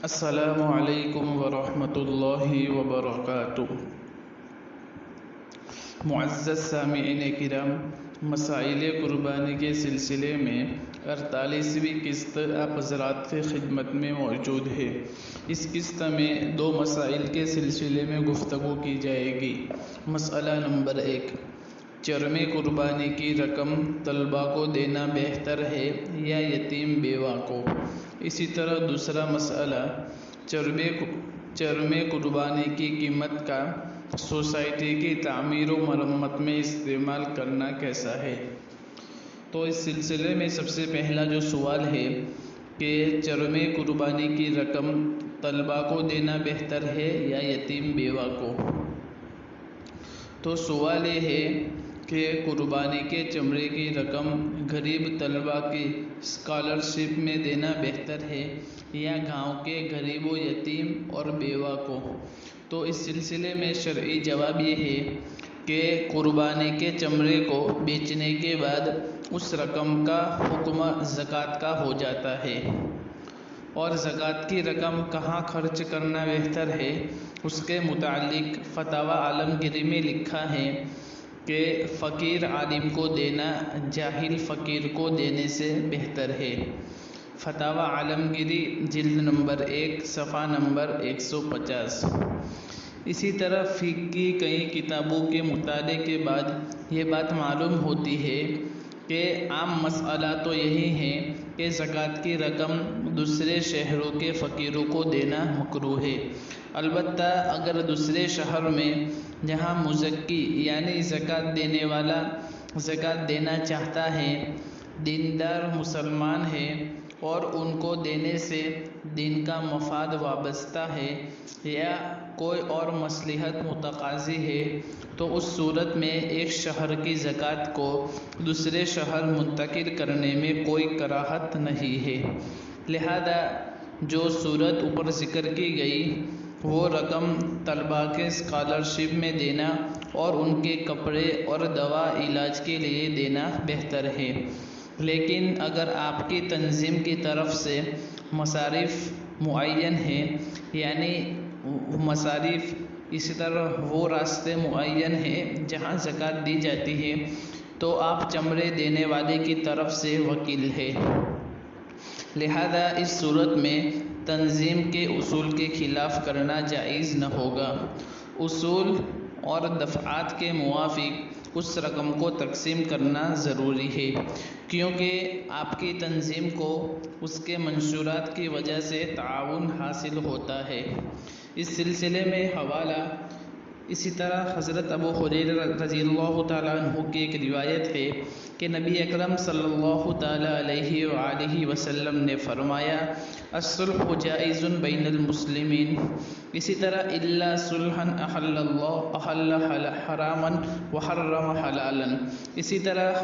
السلام علیکم ورحمۃ اللہ وبرکاتہ۔ معزز سامعین کرام، مسائل قربانی کے سلسلے میں 48ویں قسط آپ حضرات کی خدمت میں موجود ہے۔ اس قسط میں 2 مسائل کے سلسلے میں گفتگو کی جائے گی۔ مسئلہ نمبر 1، چرم قربانی کی رقم طلبہ کو دینا بہتر ہے یا یتیم بیوہ کو؟ اسی طرح دوسرا مسئلہ، چرم قربانی کی قیمت کا سوسائٹی کی تعمیر و مرمت میں استعمال کرنا کیسا ہے؟ تو اس سلسلے میں سب سے پہلا جو سوال ہے کہ چرم قربانی کی رقم طلبہ کو دینا بہتر ہے یا یتیم بیوہ کو؟ تو سوال یہ ہے کہ قربانی کے چمڑے کی رقم غریب طلبہ کی اسکالرشپ میں دینا بہتر ہے یا گاؤں کے غریب و یتیم اور بیوہ کو؟ تو اس سلسلے میں شرعی جواب یہ ہے کہ قربانی کے چمڑے کو بیچنے کے بعد اس رقم کا حکم زکوٰۃ کا ہو جاتا ہے، اور زکوٰۃ کی رقم کہاں خرچ کرنا بہتر ہے اس کے متعلق فتاوی عالمگیری میں لکھا ہے کہ فقیر عالم کو دینا جاہل فقیر کو دینے سے بہتر ہے۔ فتاوی عالمگیری جلد نمبر 1 صفحہ نمبر 150۔ اسی طرح فقہ کی کئی کتابوں کے مطالعے کے بعد یہ بات معلوم ہوتی ہے کہ عام مسئلہ تو یہی ہے کہ زکوٰۃ کی رقم دوسرے شہروں کے فقیروں کو دینا مکروہ ہے۔ البتہ اگر دوسرے شہر میں جہاں مزکی یعنی زکوٰۃ دینے والا زکوٰۃ دینا چاہتا ہے دیندار مسلمان ہے اور ان کو دینے سے دین کا مفاد وابستہ ہے یا کوئی اور مصلحت متقاضی ہے، تو اس صورت میں ایک شہر کی زکوٰۃ کو دوسرے شہر منتقل کرنے میں کوئی کراہت نہیں ہے۔ لہذا جو صورت اوپر ذکر کی گئی وہ رقم طلبہ کے اسکالرشپ میں دینا اور ان کے کپڑے اور دوا علاج کے لیے دینا بہتر ہے۔ لیکن اگر آپ کی تنظیم کی طرف سے مصارف معین ہیں، یعنی مصارف اسی طرح وہ راستے معین ہیں جہاں زکوٰۃ دی جاتی ہے، تو آپ چمڑے دینے والے کی طرف سے وکیل ہیں۔ لہذا اس صورت میں تنظیم کے اصول کے خلاف کرنا جائز نہ ہوگا۔ اصول اور دفعات کے موافق اس رقم کو تقسیم کرنا ضروری ہے، کیونکہ آپ کی تنظیم کو اس کے منشورات کی وجہ سے تعاون حاصل ہوتا ہے۔ اس سلسلے میں حوالہ اسی طرح حضرت ابو ہریرہ رضی اللہ تعالیٰ عنہ کی ایک روایت ہے کہ نبی اکرم صلی اللہ تعالیٰ علیہ وآلہ وسلم نے فرمایا، الصلح جائز بین المسلمین، اسی طرح الا صلحا احل اللہ احل حراما وحرم حلالا، اسی طرح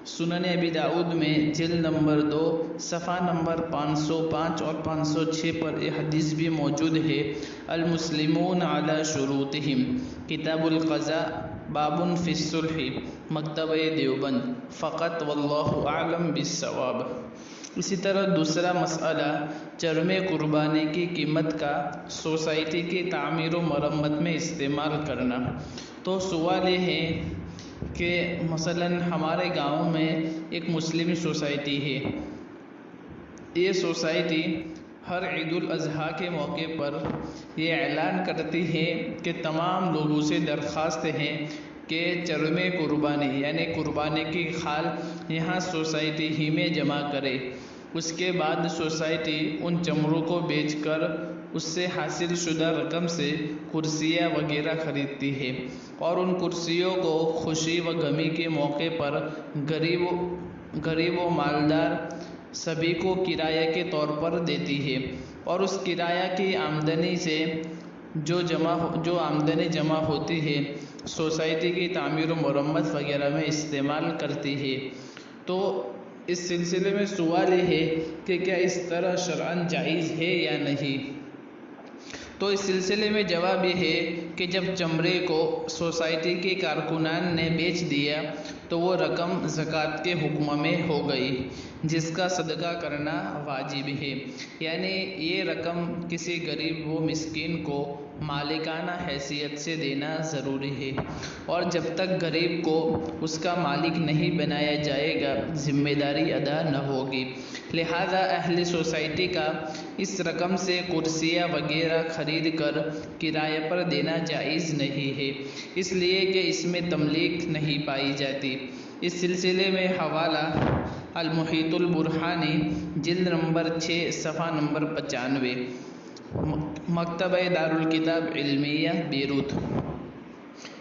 سنن ابی داؤد میں جلد نمبر 2 صفحہ نمبر 505 اور 506 پر یہ حدیث بھی موجود ہے، المسلمون علی شروطہم، کتاب القضاء، باب فی الصلح، مکتبہ دیوبند، فقط واللہ اعلم بالصواب۔ اسی طرح دوسرا مسئلہ، چرم قربانی کی قیمت کا سوسائٹی کی تعمیر و مرمت میں استعمال کرنا۔ تو سوال یہ ہے کہ مثلاً ہمارے گاؤں میں ایک مسلم سوسائٹی ہے، یہ سوسائٹی ہر عید الاضحیٰ کے موقع پر یہ اعلان کرتی ہے کہ تمام لوگوں سے درخواست ہے کہ چرم قربانی یعنی قربانی کی کھال یہاں سوسائٹی ہی میں جمع کرے۔ اس کے بعد سوسائٹی ان چمڑوں کو بیچ کر اس سے حاصل شدہ رقم سے کرسیاں وغیرہ خریدتی ہے، اور ان کرسیوں کو خوشی و غمی کے موقع پر غریب و مالدار سبھی کو کرایہ کے طور پر دیتی ہے، اور اس کرایہ کی آمدنی سے جو آمدنی جمع ہوتی ہے سوسائٹی کی تعمیر و مرمت وغیرہ میں استعمال کرتی ہے۔ تو اس سلسلے میں سوال یہ ہے کہ کیا اس طرح شرعاً جائز ہے یا نہیں؟ تو اس سلسلے میں جواب یہ ہے کہ جب چمڑے کو سوسائٹی کے کارکنان نے بیچ دیا تو وہ رقم زکوٰۃ کے حکم میں ہو گئی جس کا صدقہ کرنا واجب ہے، یعنی یہ رقم کسی غریب و مسکین کو مالکانہ حیثیت سے دینا ضروری ہے، اور جب تک غریب کو اس کا مالک نہیں بنایا جائے گا ذمہ داری ادا نہ ہوگی۔ لہذا اہل سوسائٹی کا اس رقم سے کرسیاں وغیرہ خرید کر کرائے پر دینا جائز نہیں ہے، اس لیے کہ اس میں تملیک نہیں پائی جاتی۔ اس سلسلے میں حوالہ المحیط البرہانی جلد نمبر 6 صفحہ نمبر 95، مکتبہ دارالکتاب علمیہ بیروت۔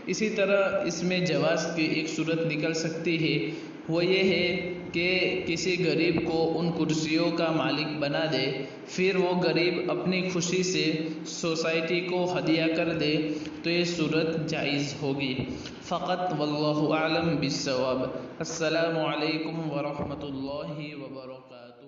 اسی طرح اس میں جواز کی ایک صورت نکل سکتی ہے، وہ یہ ہے کہ کسی غریب کو ان کرسیوں کا مالک بنا دے، پھر وہ غریب اپنی خوشی سے سوسائٹی کو ہدیہ کر دے تو یہ صورت جائز ہوگی۔ فقط واللہ اعلم بالصواب۔ السلام علیکم ورحمۃ اللہ وبرکاتہ۔